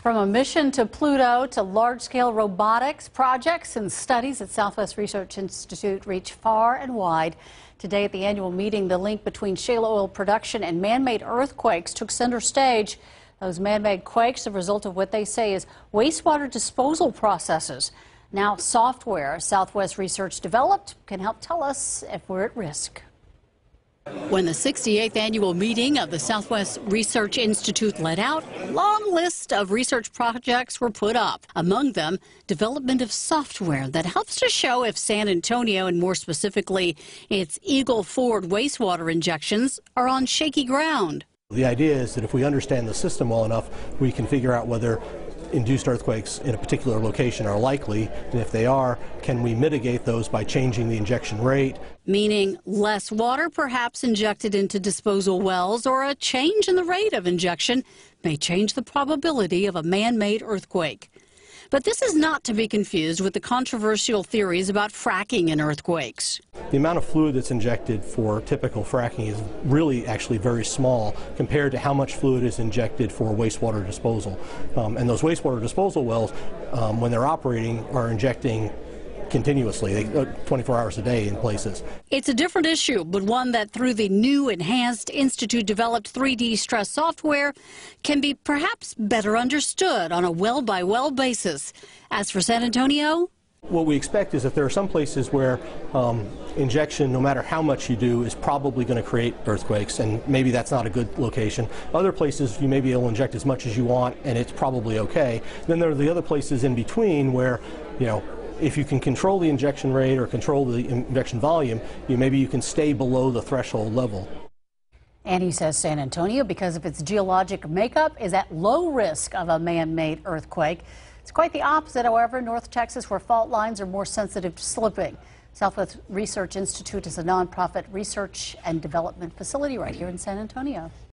From a mission to Pluto to large-scale robotics, projects and studies at Southwest Research Institute reach far and wide. Today at the annual meeting, the link between shale oil production and man-made earthquakes took center stage. Those man-made quakes are the result of what they say is wastewater disposal processes. Now, software Southwest Research developed can help tell us if we're at risk. When the 68th annual meeting of the Southwest Research Institute let out, a long list of research projects were put up. Among them, development of software that helps to show if San Antonio, and more specifically, its Eagle Ford wastewater injections, are on shaky ground. The idea is that if we understand the system well enough, we can figure out whether induced earthquakes in a particular location are likely, and if they are, can we mitigate those by changing the injection rate? Meaning less water perhaps injected into disposal wells, or a change in the rate of injection may change the probability of a man-made earthquake. But this is not to be confused with the controversial theories about fracking in earthquakes. The amount of fluid that's injected for typical fracking is really actually very small compared to how much fluid is injected for wastewater disposal. And those wastewater disposal wells, when they're operating, are injecting continuously, 24 hours a day in places. It's a different issue, but one that through the new enhanced Institute-developed 3D stress software can be perhaps better understood on a well-by-well basis. As for San Antonio, what we expect is that there are some places where injection, no matter how much you do, is probably going to create earthquakes, and maybe that's not a good location. Other places you may be able to inject as much as you want, and it's probably okay. Then there are the other places in between where, if you can control the injection rate or control the injection volume, maybe you can stay below the threshold level. And he says San Antonio, because of its geologic makeup, is at low risk of a man-made earthquake. It's quite the opposite, however, in North Texas, where fault lines are more sensitive to slipping. Southwest Research Institute is a nonprofit research and development facility right here in San Antonio.